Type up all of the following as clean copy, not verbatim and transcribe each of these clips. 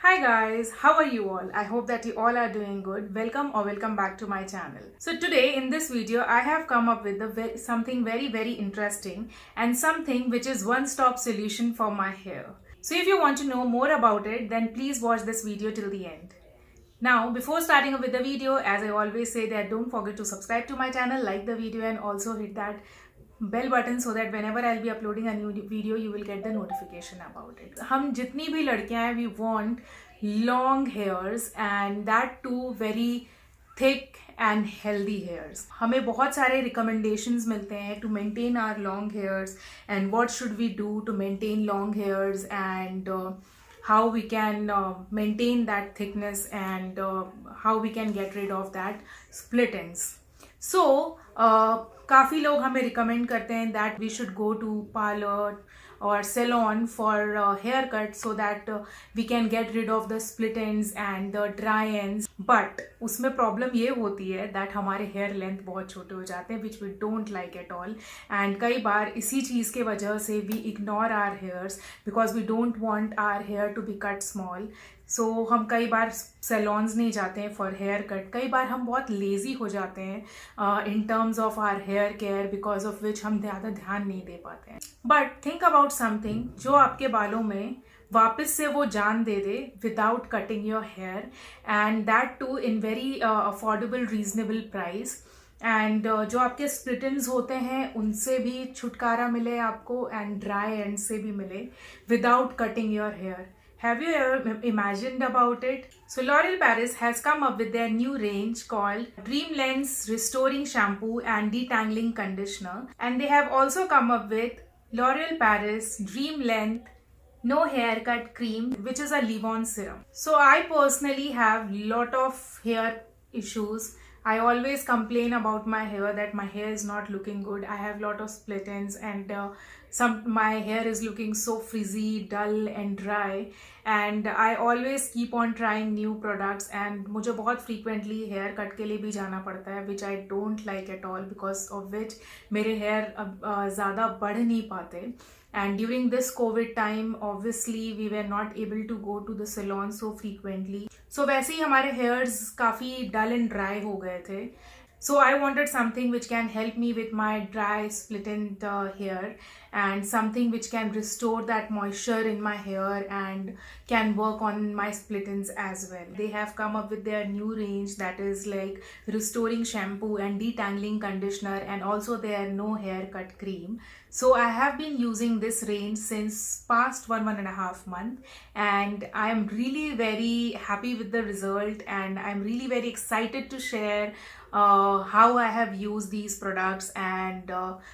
Hi guys, how are you all? I hope that you all are doing good. Welcome back to my channel. So today in this video I have come up with something very interesting and something which is one-stop solution for my hair. So if you want to know more about it, then please watch this video till the end. Now, before starting with the video, as I always say that don't forget to subscribe to my channel, like the video and also hit that bell button so that whenever I'll be uploading a new video, you will get the notification about it. हम जितनी भी लड़कियां हैं, we want long hairs and that too very thick and healthy hairs. हमें बहुत सारे recommendations मिलते हैं to maintain our long hairs and what should we do to maintain long hairs and how we can maintain that thickness and how we can get rid of that split ends. So काफ़ी लोग हमें recommend करते हैं that we should go to parlour और salon for haircut so that we can get rid of the split ends and the dry ends. But उसमें problem ये होती है दैट हमारे हेयर लेंथ बहुत छोटे हो जाते हैं which we don't like at all and कई बार इसी चीज़ के वजह से we ignore our hairs because we don't want our hair to be cut small. So हम कई बार सैलॉन्स नहीं जाते हैं फॉर हेयर कट. कई बार हम बहुत लेज़ी हो जाते हैं in terms of our hair care because of which हम ज़्यादा ध्यान नहीं दे पाते हैं. बट थिंक अबाउट समथिंग जो आपके बालों में वापस से वो जान दे दे without cutting your hair and that too in very affordable reasonable price and जो आपके स्प्लिट एंड्स होते हैं उनसे भी छुटकारा मिले आपको एंड ड्राई एंड से भी मिले without cutting your hair. Have you ever imagined about it? So L'Oreal Paris has come up with their new range called Dream Lens Restoring Shampoo and Detangling Conditioner, and they have also come up with L'Oreal Paris Dream Length No Haircut Cream, which is a leave-on serum. So I personally have lot of hair issues. I always complain about my hair that my hair is not looking good. I have lot of split ends and my hair is looking so frizzy, dull and dry, and I always keep on trying new products and मुझे बहुत frequently hair cut के लिए भी जाना पड़ता है which I don't like at all because of which मेरे hair ज़्यादा बढ़ नहीं पाते. And during this COVID time, obviously we were not able to go to the salon so frequently. So वैसे ही हमारे hairs काफ़ी dull and dry हो गए थे. So I wanted something which can help me with my dry split end hair and something which can restore that moisture in my hair and can work on my split ends as well. They have come up with their new range that is like restoring shampoo and detangling conditioner and also their no haircut cream. So I have been using this range since past one and a half month and I am really very happy with the result and I'm really very excited to share how I have used these products and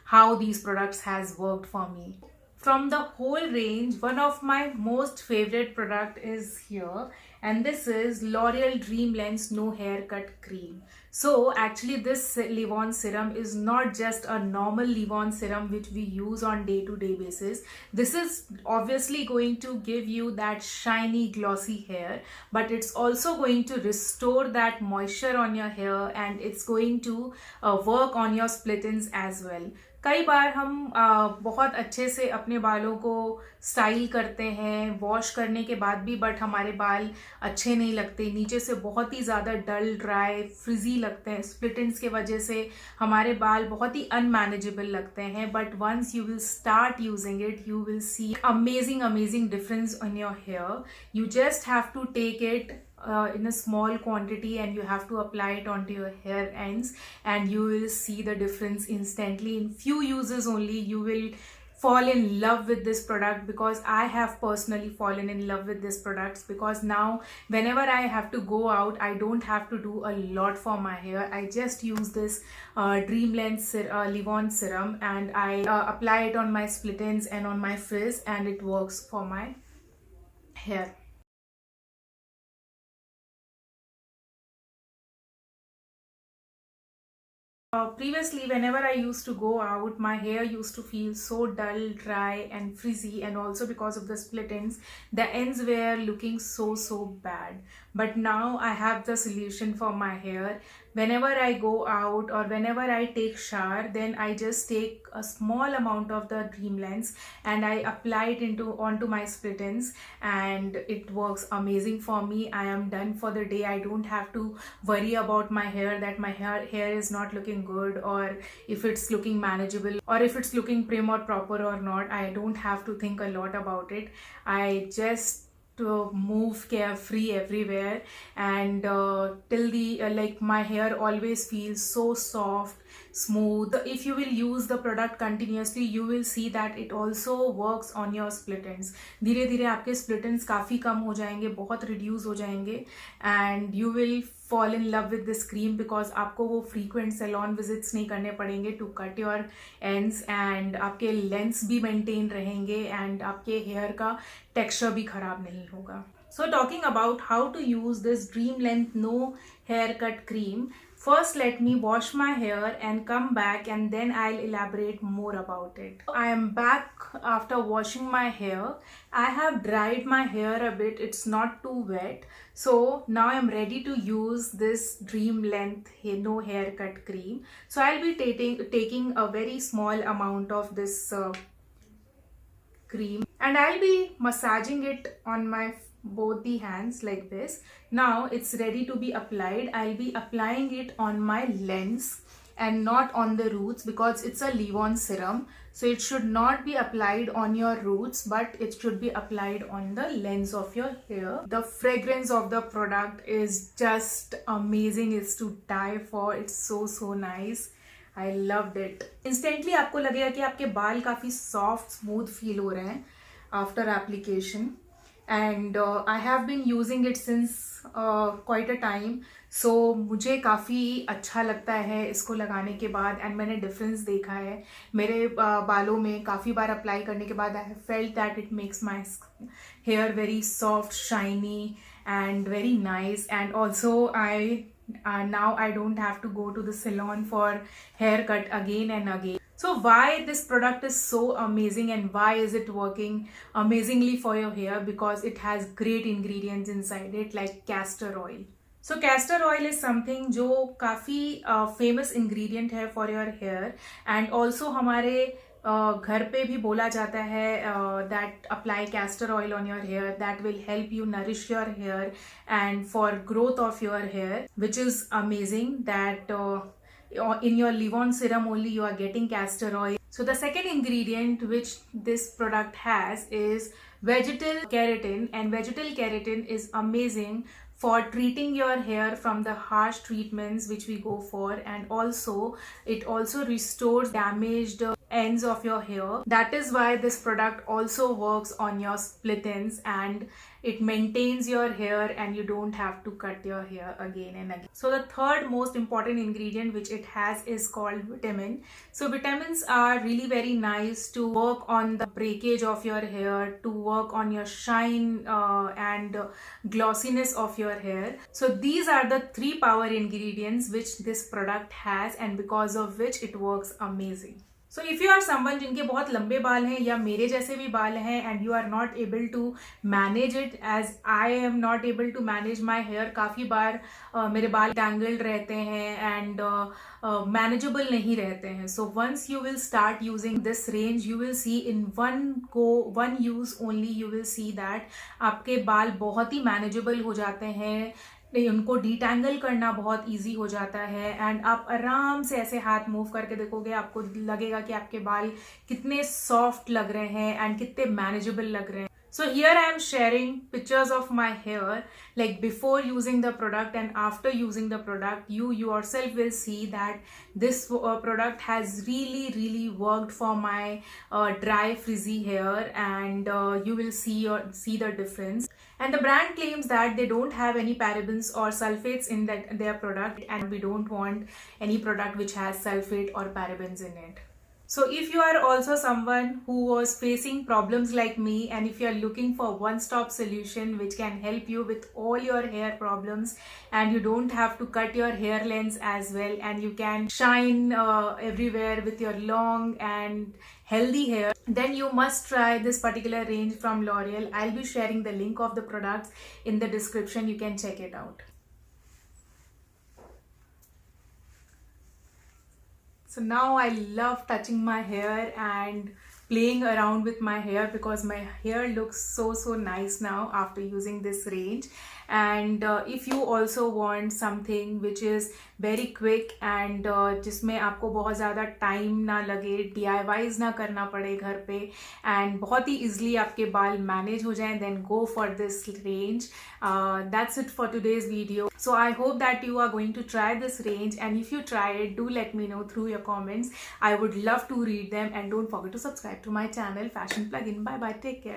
how these products has worked for me. From the whole range, one of my most favorite product is here and this is L'Oreal Dream Lens No Haircut Cream. So actually this leave-on serum is not just a normal leave-on serum which we use on day-to-day basis. This is obviously going to give you that shiny glossy hair, but it's also going to restore that moisture on your hair and it's going to work on your split ends as well. कई बार हम बहुत अच्छे से अपने बालों को style करते हैं वॉश करने के बाद भी बट हमारे बाल अच्छे नहीं लगते, नीचे से बहुत ही ज़्यादा डल ड्राई फ्रिजी लगते हैं. स्प्लिट एंड्स के वजह से हमारे बाल बहुत ही अनमैनेजेबल लगते हैं. But once you will start using it you will see amazing difference in your hair. You just have to take it in a small quantity and you have to apply it onto your hair ends and you will see the difference instantly. In few uses only you will fall in love with this product because I have personally fallen in love with this products because now whenever I have to go out I don't have to do a lot for my hair. I just use this Dream Lens leave-on serum and I apply it on my split ends and on my frizz and it works for my hair. Previously, whenever I used to go out, my hair used to feel so dull, dry and frizzy, and also because of the split ends, the ends were looking so bad. But now I have the solution for my hair. whenever I go out or whenever I take shower, then I just take a small amount of the Dream Lens and I apply it onto my split ends, and it works amazing for me. I am done for the day. I don't have to worry about my hair, that my hair is not looking good, or if it's looking manageable, or if it's looking prim or proper or not. I don't have to think a lot about it. I just to move carefree everywhere, and till the like my hair always feels so soft, smooth. If you will use the product continuously, you will see that it also works on your split ends. धीरे धीरे आपके split ends काफ़ी कम हो जाएंगे, बहुत reduce हो जाएंगे, and you will fall in love with this cream because आपको वो frequent salon visits नहीं करने पड़ेंगे to cut your ends, and आपके lengths भी maintain रहेंगे, and आपके hair का texture भी खराब नहीं होगा. So talking about how to use this Dream Length No Haircut Cream, first let me wash my hair and come back, and then I'll elaborate more about it. I am back after washing my hair. I have dried my hair a bit, it's not too wet. So now I'm ready to use this Dream Length No Haircut Cream. So I'll be taking a very small amount of this cream, and I'll be massaging it on my both the hands like this. Now it's ready to be applied. I'll be applying it on my lens and not on the roots because it's a leave-on serum, so it should not be applied on your roots, but it should be applied on the lens of your hair. The fragrance of the product is just amazing. It's to die for. It's so nice. I loved it. Instantly आपको लगेगा कि आपके बाल काफ़ी soft, smooth feel हो रहे हैं after application. And I have been using it since quite a time, so मुझे काफ़ी अच्छा लगता है इसको लगाने के बाद, and मैंने difference देखा है मेरे बालों में. काफ़ी बार अप्लाई करने के बाद I have felt that it makes my hair very soft, shiny and very nice, and also now I don't have to go to the salon for haircut again and again. So why this product is so amazing and why is it working amazingly for your hair? Because it has great ingredients inside it like castor oil. So castor oil is something जो काफ़ी famous ingredient है for your hair, and also हमारे घर पे भी बोला जाता है that apply castor oil on your hair, that will help you nourish your hair and for growth of your hair, which is amazing that in your leave-on serum only you are getting castor oil. So the second ingredient which this product has is vegetal keratin, and vegetal keratin is amazing for treating your hair from the harsh treatments which we go for, and also it also restores damaged ends of your hair. That is why this product also works on your split ends, and it maintains your hair and you don't have to cut your hair again and again. So the third most important ingredient which it has is called vitamin. So vitamins are really very nice to work on the breakage of your hair, to work on your shine and glossiness of your hair. So these are the three power ingredients which this product has, and because of which it works amazing. So if you are someone जिनके बहुत लंबे बाल हैं या मेरे जैसे भी बाल हैं, and you are not able to manage it as I am not able to manage my hair, काफ़ी बार मेरे बाल tangled रहते हैं and manageable नहीं रहते हैं. So once you will start using this range, you will see in one use only, you will see that आपके बाल बहुत ही manageable हो जाते हैं, उनको डिटैंगल करना बहुत इजी हो जाता है, एंड आप आराम से ऐसे हाथ मूव करके देखोगे, आपको लगेगा कि आपके बाल कितने सॉफ्ट लग रहे हैं एंड कितने मैनेजेबल लग रहे हैं. So here I am sharing pictures of my hair like before using the product and after using the product. You yourself will see that this product has really worked for my dry frizzy hair, and you will see the difference. And the brand claims that they don't have any parabens or sulfates in their product, and we don't want any product which has sulfate or parabens in it. So if you are also someone who was facing problems like me, and if you are looking for one-stop solution which can help you with all your hair problems, and you don't have to cut your hair lengths as well, and you can shine everywhere with your long and healthy hair, then you must try this particular range from L'Oreal. I'll be sharing the link of the products in the description. You can check it out. So now I love touching my hair and playing around with my hair because my hair looks so nice now after using this range. And if you also want something which is very quick and जिसमें आपको बहुत ज़्यादा time ना लगे, DIYs ना करना पड़े घर पे, and बहुत ही easily आपके बाल मैनेज हो जाएं, then go for this range. That's it for today's video. So I hope that you are going to try this range, and if you try it, do let me know through your comments. I would love to read them, and don't forget to subscribe to my channel Fashion Plugin. Bye bye, take care.